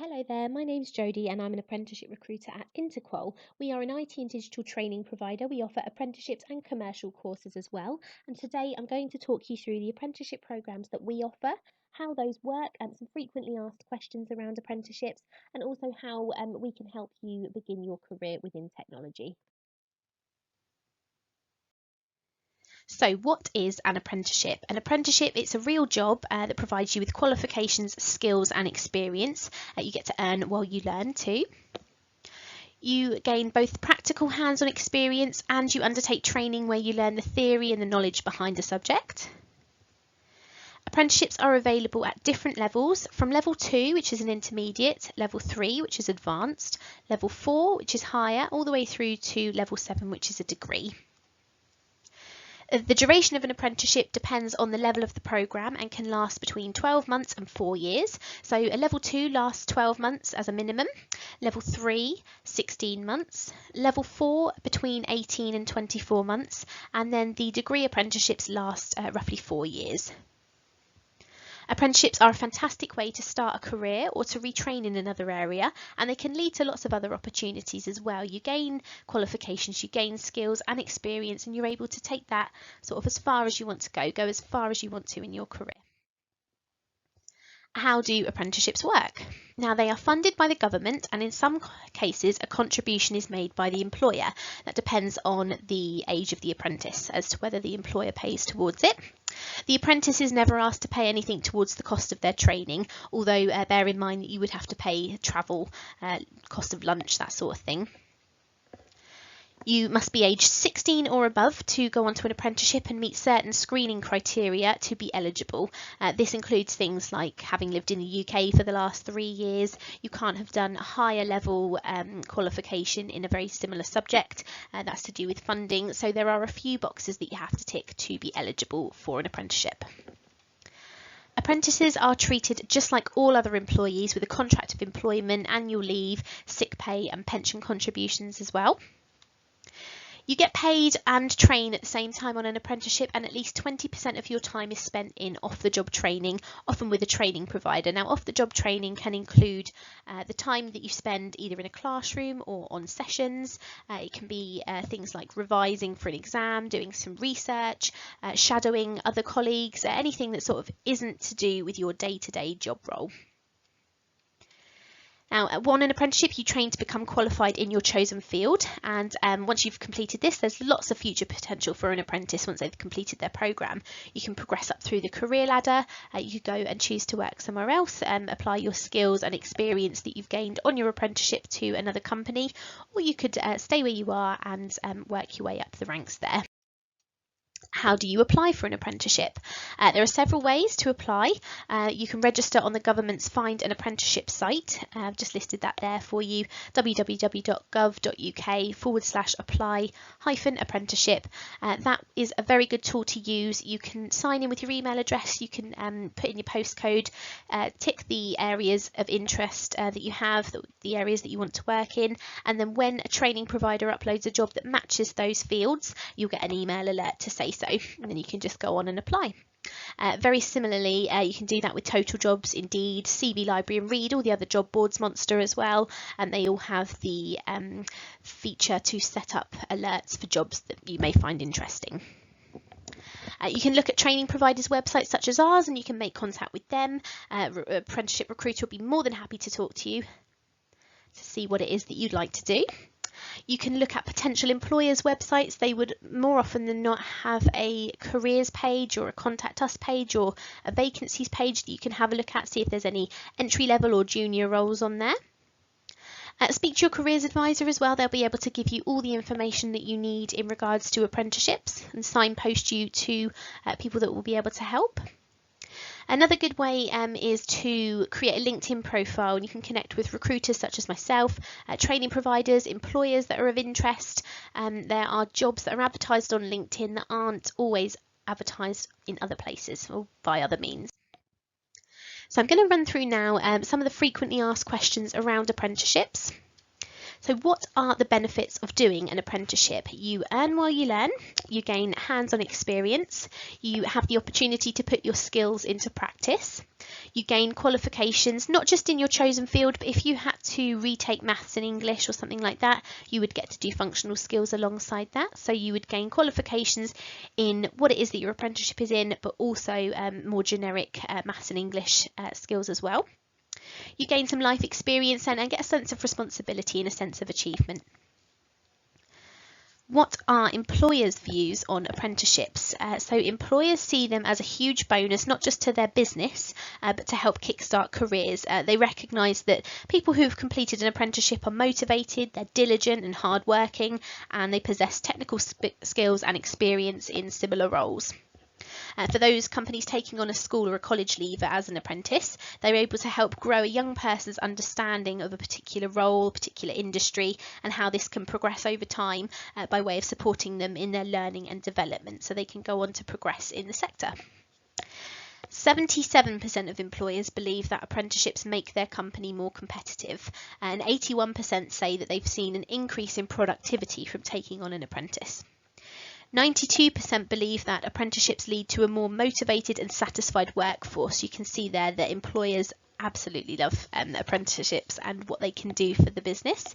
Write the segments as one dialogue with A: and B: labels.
A: Hello there, my name's Jodie and I'm an apprenticeship recruiter at Intequal. We are an IT and digital training provider. We offer apprenticeships and commercial courses as well. And today I'm going to talk you through the apprenticeship programs that we offer, how those work, and some frequently asked questions around apprenticeships, and also how we can help you begin your career within technology. So what is an apprenticeship? An apprenticeship, it's a real job that provides you with qualifications, skills and experience that you get to earn while you learn too. You gain both practical hands-on experience and you undertake training where you learn the theory and the knowledge behind the subject. Apprenticeships are available at different levels, from level 2, which is an intermediate, level 3, which is advanced, level 4, which is higher, all the way through to level 7, which is a degree. The duration of an apprenticeship depends on the level of the programme and can last between 12 months and 4 years. So a level 2 lasts 12 months as a minimum, level 3 16 months, level 4 between 18 and 24 months, and then the degree apprenticeships last roughly 4 years. Apprenticeships are a fantastic way to start a career or to retrain in another area, and they can lead to lots of other opportunities as well. You gain qualifications, you gain skills and experience, and you're able to take that sort of as far as you want to go as far as you want to in your career. How do apprenticeships work? Now, they are funded by the government, and in some cases a contribution is made by the employer. That depends on the age of the apprentice as to whether the employer pays towards it. The apprentice is never asked to pay anything towards the cost of their training, although bear in mind that you would have to pay travel, cost of lunch, that sort of thing. You must be aged 16 or above to go onto an apprenticeship and meet certain screening criteria to be eligible. This includes things like having lived in the UK for the last 3 years. You can't have done a higher level qualification in a very similar subject. That's to do with funding. So there are a few boxes that you have to tick to be eligible for an apprenticeship. Apprentices are treated just like all other employees with a contract of employment, annual leave, sick pay and pension contributions as well. You get paid and train at the same time on an apprenticeship, and at least 20% of your time is spent in off-the-job training, often with a training provider. Now, off-the-job training can include the time that you spend either in a classroom or on sessions. It can be things like revising for an exam, doing some research, shadowing other colleagues, anything that sort of isn't to do with your day-to-day job role. Now, on an apprenticeship, you train to become qualified in your chosen field, and once you've completed this, there's lots of future potential for an apprentice once they've completed their programme. You can progress up through the career ladder, you could go and choose to work somewhere else, apply your skills and experience that you've gained on your apprenticeship to another company, or you could stay where you are and work your way up the ranks there. How do you apply for an apprenticeship? There are several ways to apply. You can register on the government's Find an Apprenticeship site. I've just listed that there for you, www.gov.uk/apply-apprenticeship. That is a very good tool to use. You can sign in with your email address, you can put in your postcode, tick the areas of interest that you have, the areas that you want to work in, and then when a training provider uploads a job that matches those fields, you'll get an email alert to say so, and then you can just go on and apply. Very similarly, you can do that with Total Jobs, Indeed, CV Library and Read, all the other job boards, Monster as well, and they all have the feature to set up alerts for jobs that you may find interesting. You can look at training providers' websites such as ours, and you can make contact with them. Apprenticeship Recruiter will be more than happy to talk to you to see what it is that you'd like to do. You can look at potential employers' websites. They would more often than not have a careers page or a contact us page or a vacancies page that you can have a look at, see if there's any entry level or junior roles on there. Speak to your careers advisor as well. They'll be able to give you all the information that you need in regards to apprenticeships and signpost you to people that will be able to help. Another good way is to create a LinkedIn profile, and you can connect with recruiters such as myself, training providers, employers that are of interest. There are jobs that are advertised on LinkedIn that aren't always advertised in other places or by other means. So I'm going to run through now some of the frequently asked questions around apprenticeships. So what are the benefits of doing an apprenticeship? You earn while you learn, you gain hands-on experience, you have the opportunity to put your skills into practice, you gain qualifications, not just in your chosen field, but if you had to retake maths and English or something like that, you would get to do functional skills alongside that. So you would gain qualifications in what it is that your apprenticeship is in, but also more generic maths and English skills as well. You gain some life experience and get a sense of responsibility and a sense of achievement. What are employers' views on apprenticeships? So employers see them as a huge bonus, not just to their business, but to help kickstart careers. They recognise that people who've completed an apprenticeship are motivated, they're diligent and hardworking, and they possess technical skills and experience in similar roles. For those companies taking on a school or a college leaver as an apprentice, they're able to help grow a young person's understanding of a particular role, particular industry, and how this can progress over time by way of supporting them in their learning and development so they can go on to progress in the sector. 77% of employers believe that apprenticeships make their company more competitive, and 81% say that they've seen an increase in productivity from taking on an apprentice. 92% believe that apprenticeships lead to a more motivated and satisfied workforce. You can see there that employers absolutely love apprenticeships and what they can do for the business.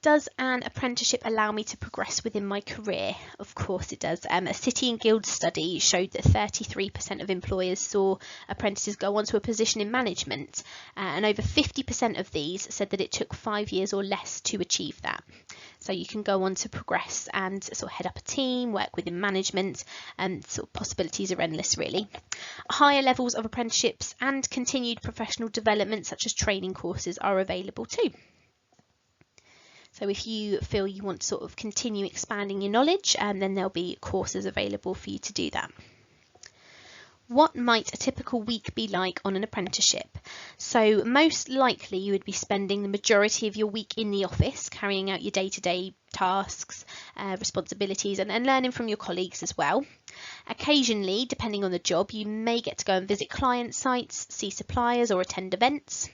A: Does an apprenticeship allow me to progress within my career? Of course it does. A City and Guilds study showed that 33% of employers saw apprentices go on to a position in management, and over 50% of these said that it took 5 years or less to achieve that. So you can go on to progress and sort of head up a team, work within management, and sort of possibilities are endless really. Higher levels of apprenticeships and continued professional development such as training courses are available too. So if you feel you want to sort of continue expanding your knowledge, then there'll be courses available for you to do that. What might a typical week be like on an apprenticeship? So most likely you would be spending the majority of your week in the office, carrying out your day-to-day tasks, responsibilities, and learning from your colleagues as well. Occasionally, depending on the job, you may get to go and visit client sites, see suppliers, or attend events.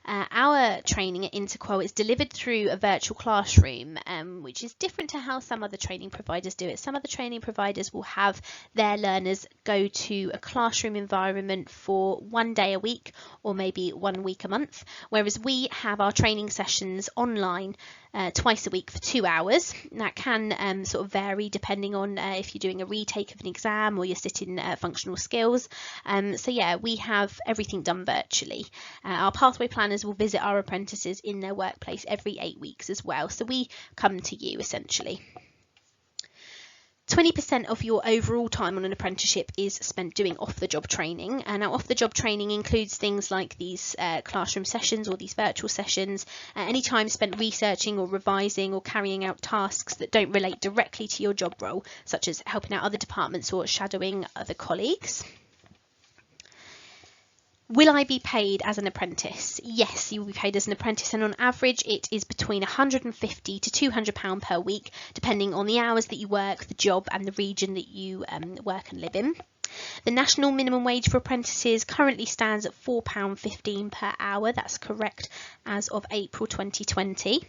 A: Our training at Intequal is delivered through a virtual classroom, which is different to how some other training providers do it. Some other training providers will have their learners go to a classroom environment for 1 day a week or maybe 1 week a month, whereas we have our training sessions online twice a week for 2 hours. That can sort of vary depending on if you're doing a retake of an exam or you're sitting functional skills. So yeah, we have everything done virtually. Our pathway planners will visit our apprentices in their workplace every 8 weeks as well. So we come to you essentially. 20% of your overall time on an apprenticeship is spent doing off-the-job training, and now off-the-job training includes things like these classroom sessions or these virtual sessions, any time spent researching or revising or carrying out tasks that don't relate directly to your job role, such as helping out other departments or shadowing other colleagues. Will I be paid as an apprentice? Yes, you will be paid as an apprentice, and on average it is between £150 to £200 per week, depending on the hours that you work, the job and the region that you work and live in. The national minimum wage for apprentices currently stands at £4.15 per hour. That's correct as of April 2020.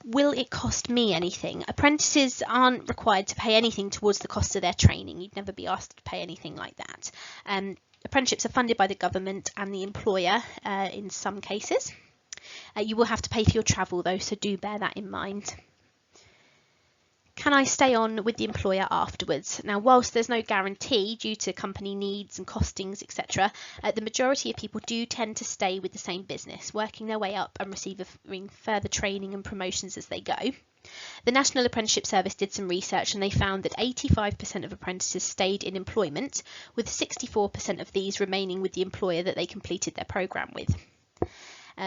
A: Will it cost me anything? Apprentices aren't required to pay anything towards the cost of their training. You'd never be asked to pay anything like that. Apprenticeships are funded by the government and the employer in some cases. You will have to pay for your travel though, so do bear that in mind. Can I stay on with the employer afterwards? Now, whilst there's no guarantee due to company needs and costings, etc., the majority of people do tend to stay with the same business, working their way up and receiving further training and promotions as they go. The National Apprenticeship Service did some research and they found that 85% of apprentices stayed in employment, with 64% of these remaining with the employer that they completed their programme with.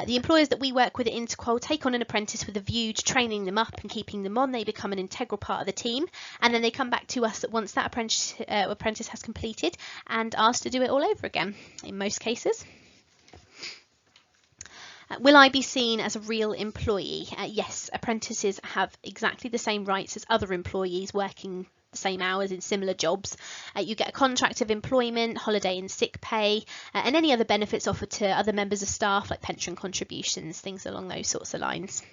A: The employers that we work with at Intequal take on an apprentice with a view to training them up and keeping them on. They become an integral part of the team, and then they come back to us once that apprentice has completed and asked to do it all over again, in most cases. Will I be seen as a real employee? Yes, apprentices have exactly the same rights as other employees working the same hours in similar jobs. You get a contract of employment, holiday and sick pay, and any other benefits offered to other members of staff like pension contributions, things along those sorts of lines.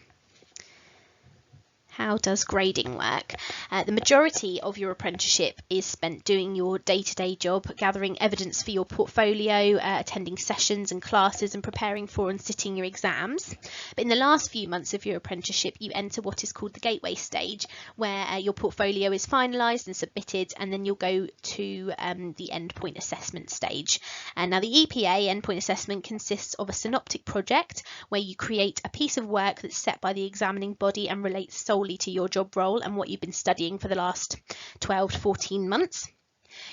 A: How does grading work? The majority of your apprenticeship is spent doing your day-to-day job, gathering evidence for your portfolio, attending sessions and classes and preparing for and sitting your exams. But in the last few months of your apprenticeship, you enter what is called the gateway stage, where your portfolio is finalised and submitted, and then you'll go to the endpoint assessment stage. Now the EPA endpoint assessment consists of a synoptic project where you create a piece of work that's set by the examining body and relates solely to your job role and what you've been studying for the last 12 to 14 months.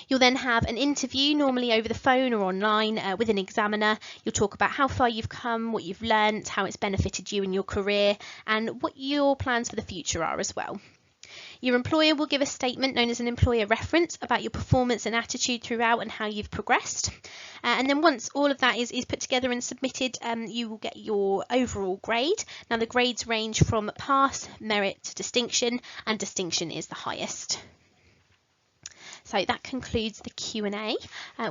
A: You'll then have an interview, normally over the phone or online, with an examiner. You'll talk about how far you've come, what you've learnt, how it's benefited you in your career, and what your plans for the future are as well. Your employer will give a statement known as an employer reference about your performance and attitude throughout and how you've progressed. And then once all of that is put together and submitted, you will get your overall grade. Now the grades range from pass, merit to distinction, and distinction is the highest. So that concludes the Q&A.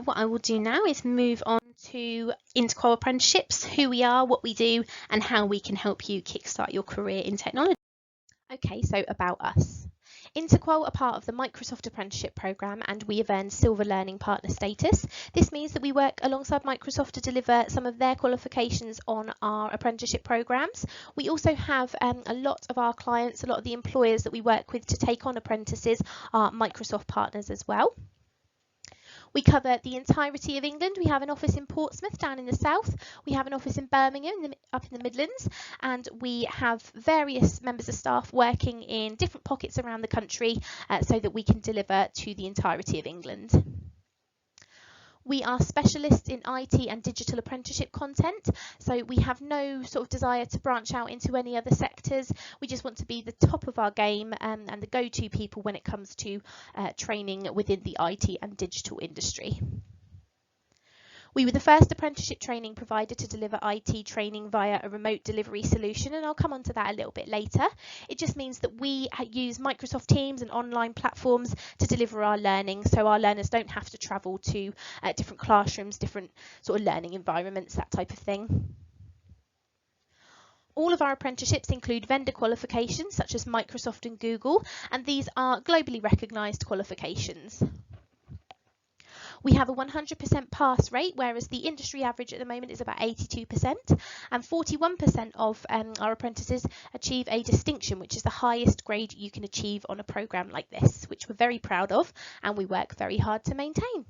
A: What I will do now is move on to Intequal Apprenticeships, who we are, what we do, and how we can help you kickstart your career in technology. Okay, so about us. Intequal are part of the Microsoft Apprenticeship Programme, and we have earned Silver Learning Partner status. This means that we work alongside Microsoft to deliver some of their qualifications on our apprenticeship programmes. We also have a lot of our clients, a lot of the employers that we work with to take on apprentices are Microsoft partners as well. We cover the entirety of England. We have an office in Portsmouth down in the south. We have an office in Birmingham up in the Midlands, and we have various members of staff working in different pockets around the country so that we can deliver to the entirety of England. We are specialists in IT and digital apprenticeship content, so we have no sort of desire to branch out into any other sectors. We just want to be the top of our game and the go-to people when it comes to training within the IT and digital industry. We were the first apprenticeship training provider to deliver IT training via a remote delivery solution, and I'll come on to that a little bit later. It just means that we use Microsoft Teams and online platforms to deliver our learning, so our learners don't have to travel to different classrooms, different sort of learning environments, that type of thing. All of our apprenticeships include vendor qualifications such as Microsoft and Google, and these are globally recognised qualifications. We have a 100% pass rate, whereas the industry average at the moment is about 82%, and 41% of our apprentices achieve a distinction, which is the highest grade you can achieve on a programme like this, which we're very proud of and we work very hard to maintain.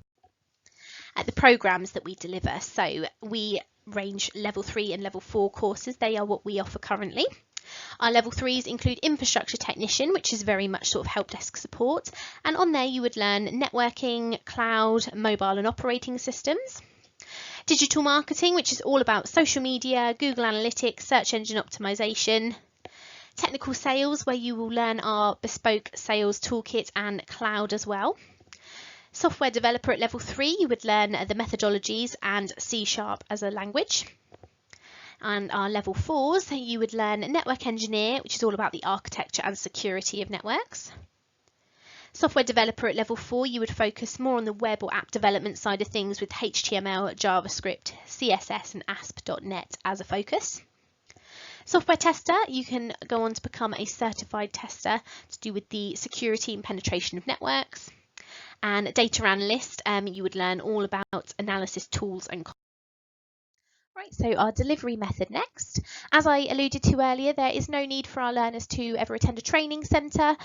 A: At the programmes that we deliver, so we range level 3 and level 4 courses. They are what we offer currently. Our level 3s include infrastructure technician, which is very much sort of help desk support, and on there you would learn networking, cloud, mobile and operating systems. Digital marketing, which is all about social media, Google Analytics, search engine optimization. Technical sales, where you will learn our bespoke sales toolkit and cloud as well. Software developer at level 3, you would learn the methodologies and C# as a language. And our level 4s, you would learn network engineer, which is all about the architecture and security of networks. Software developer at level 4, you would focus more on the web or app development side of things with HTML, JavaScript, CSS and ASP.NET as a focus. Software tester, you can go on to become a certified tester to do with the security and penetration of networks. And data analyst, you would learn all about analysis tools and Right, so our delivery method next. As I alluded to earlier, there is no need for our learners to ever attend a training centre.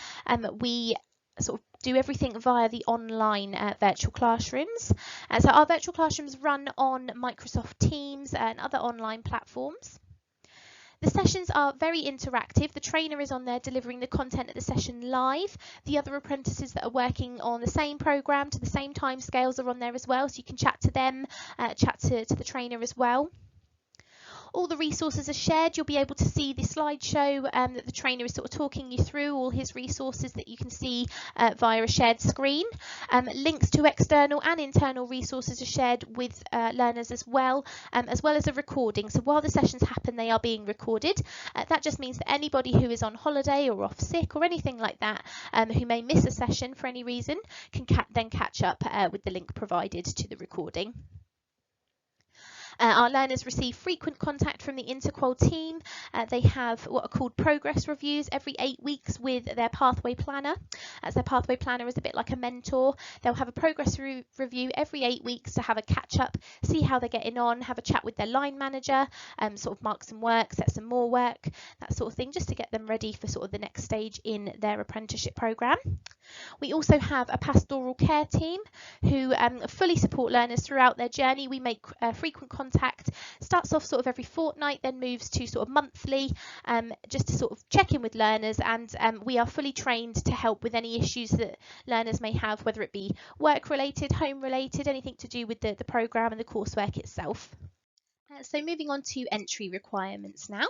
A: We sort of do everything via the online virtual classrooms. So our virtual classrooms run on Microsoft Teams and other online platforms. The sessions are very interactive. The trainer is on there delivering the content of the session live. The other apprentices that are working on the same programme to the same timescales are on there as well, so you can chat to them, chat to the trainer as well. All the resources are shared. You'll be able to see the slideshow that the trainer is sort of talking you through, all his resources that you can see via a shared screen. Links to external and internal resources are shared with learners as well as a recording. So while the sessions happen, they are being recorded. That just means that anybody who is on holiday or off sick or anything like that, who may miss a session for any reason, can then catch up with the link provided to the recording. Our learners receive frequent contact from the Intequal team. They have what are called progress reviews every 8 weeks with their pathway planner. As their pathway planner is a bit like a mentor, they'll have a progress review every 8 weeks to have a catch up, see how they're getting on, have a chat with their line manager, sort of mark some work, set some more work, that sort of thing, just to get them ready for sort of the next stage in their apprenticeship programme. We also have a pastoral care team who fully support learners throughout their journey. We make frequent contact, starts off sort of every fortnight, then moves to sort of monthly, just to sort of check in with learners, and we are fully trained to help with any issues that learners may have, whether it be work related, home related, anything to do with the programme and the coursework itself. So moving on to entry requirements now.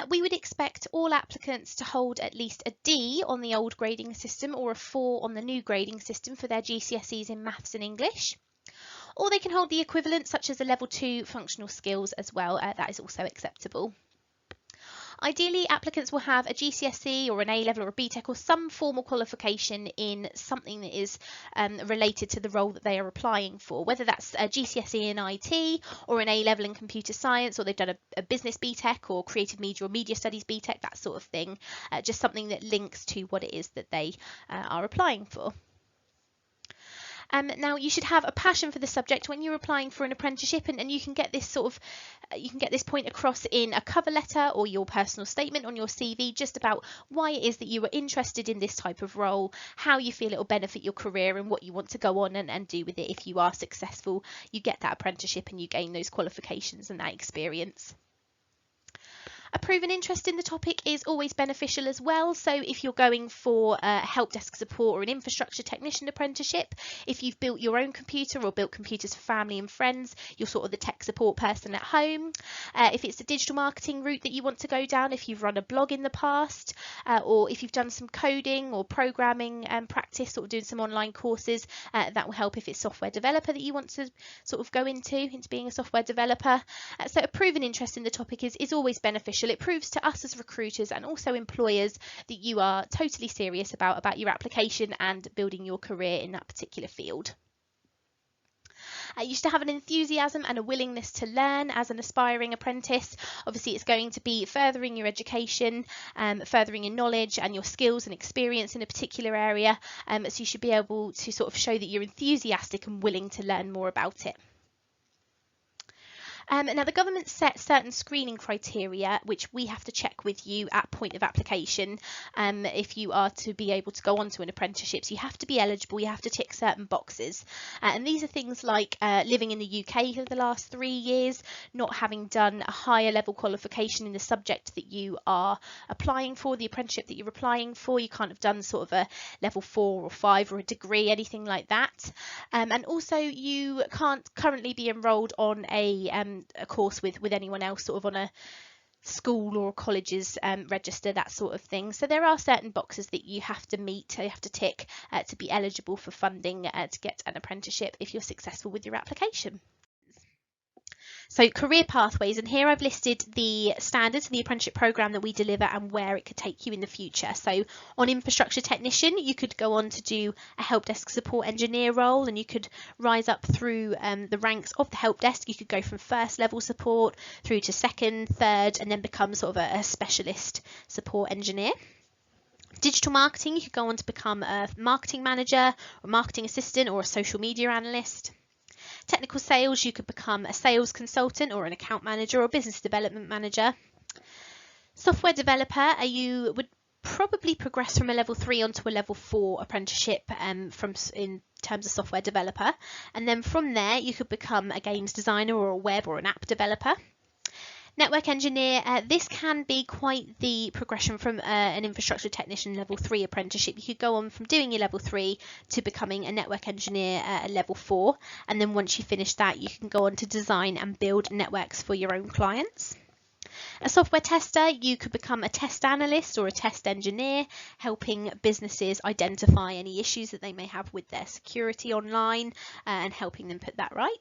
A: We would expect all applicants to hold at least a D on the old grading system or a 4 on the new grading system for their GCSEs in maths and English. Or they can hold the equivalent, such as a level 2 functional skills as well. That is also acceptable. Ideally, applicants will have a GCSE or an A-level or a BTEC or some formal qualification in something that is related to the role that they are applying for, whether that's a GCSE in IT or an A-level in computer science, or they've done a business BTEC or creative media or media studies BTEC, that sort of thing, just something that links to what it is that they are applying for. Now you should have a passion for the subject when you're applying for an apprenticeship, and you can get this point across in a cover letter or your personal statement on your CV, just about why it is that you are interested in this type of role, how you feel it will benefit your career, and what you want to go on and do with it if you are successful. You get that apprenticeship and you gain those qualifications and that experience. A proven interest in the topic is always beneficial as well. So if you're going for help desk support or an infrastructure technician apprenticeship, if you've built your own computer or built computers for family and friends, you're sort of the tech support person at home. If it's the digital marketing route that you want to go down, if you've run a blog in the past, or if you've done some coding or programming practice, or doing some online courses, that will help if it's software developer that you want to sort of go into being a software developer. So a proven interest in the topic is always beneficial. It proves to us as recruiters and also employers that you are totally serious about your application and building your career in that particular field. You should have an enthusiasm and a willingness to learn as an aspiring apprentice. Obviously, it's going to be furthering your education, furthering your knowledge and your skills and experience in a particular area. So you should be able to sort of show that you're enthusiastic and willing to learn more about it. Now, the government set certain screening criteria which we have to check with you at point of application. If you are to be able to go on to an apprenticeship, so you have to be eligible, you have to tick certain boxes. And these are things like living in the UK for the last 3 years, not having done a higher level qualification in the subject that you are applying for, the apprenticeship that you're applying for. You can't have done sort of a level 4 or 5 or a degree, anything like that. And also you can't currently be enrolled on a course with anyone else, sort of on a school or college's register, that sort of thing. So there are certain boxes that you have to meet, you have to tick to be eligible for funding to get an apprenticeship if you're successful with your application. So career pathways, and here I've listed the standards of the apprenticeship programme that we deliver and where it could take you in the future. So on infrastructure technician, you could go on to do a help desk support engineer role, and you could rise up through the ranks of the help desk. You could go from first level support through to second, third, and then become sort of a specialist support engineer. Digital marketing, you could go on to become a marketing manager or marketing assistant or a social media analyst. Technical sales, you could become a sales consultant or an account manager or business development manager. Software developer, you would probably progress from a level 3 onto a level 4 apprenticeship in terms of software developer. And then from there, you could become a games designer or a web or an app developer. Network engineer, this can be quite the progression from an infrastructure technician level 3 apprenticeship. You could go on from doing your level 3 to becoming a network engineer at level 4, and then once you finish that, you can go on to design and build networks for your own clients. A software tester, you could become a test analyst or a test engineer, helping businesses identify any issues that they may have with their security online and helping them put that right.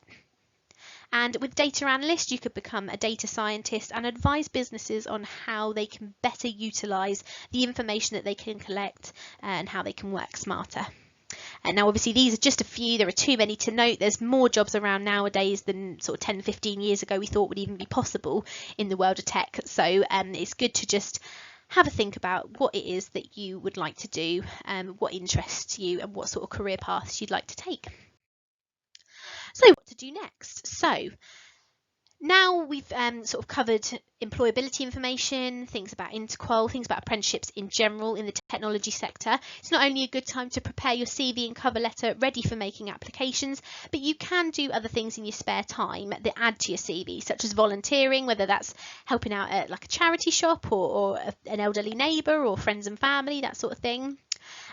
A: And with data analyst, you could become a data scientist and advise businesses on how they can better utilize the information that they can collect and how they can work smarter. And now obviously these are just a few, there are too many to note. There's more jobs around nowadays than sort of 10, 15 years ago we thought would even be possible in the world of tech. So it's good to just have a think about what it is that you would like to do, what interests you and what sort of career paths you'd like to take. So what to do next? So now we've sort of covered employability information, things about Intequal, things about apprenticeships in general in the technology sector. It's not only a good time to prepare your CV and cover letter ready for making applications, but you can do other things in your spare time that add to your CV, such as volunteering, whether that's helping out at like a charity shop or an elderly neighbour or friends and family, that sort of thing.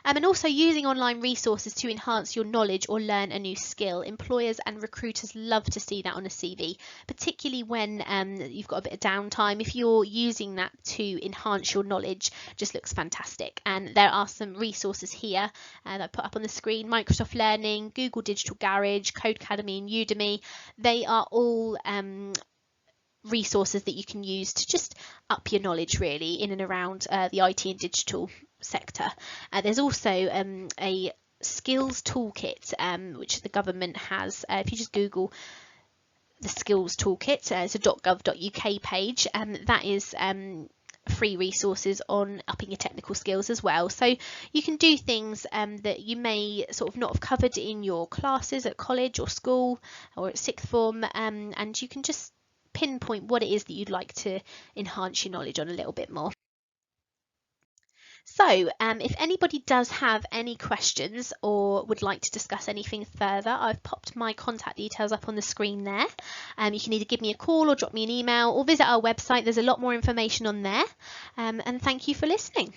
A: And also using online resources to enhance your knowledge or learn a new skill. Employers and recruiters love to see that on a CV, particularly when you've got a bit of downtime. If you're using that to enhance your knowledge, just looks fantastic. And there are some resources here that I put up on the screen: Microsoft Learning, Google Digital Garage, Codecademy and Udemy. They are all resources that you can use to just up your knowledge really in and around the IT and digital sector. There's also a skills toolkit which the government has. If you just Google the skills toolkit, it's a .gov.uk page, that is free resources on upping your technical skills as well. So you can do things that you may sort of not have covered in your classes at college or school or at sixth form, and you can just pinpoint what it is that you'd like to enhance your knowledge on a little bit more. So if anybody does have any questions or would like to discuss anything further, I've popped my contact details up on the screen there. You can either give me a call or drop me an email or visit our website. There's a lot more information on there. And thank you for listening.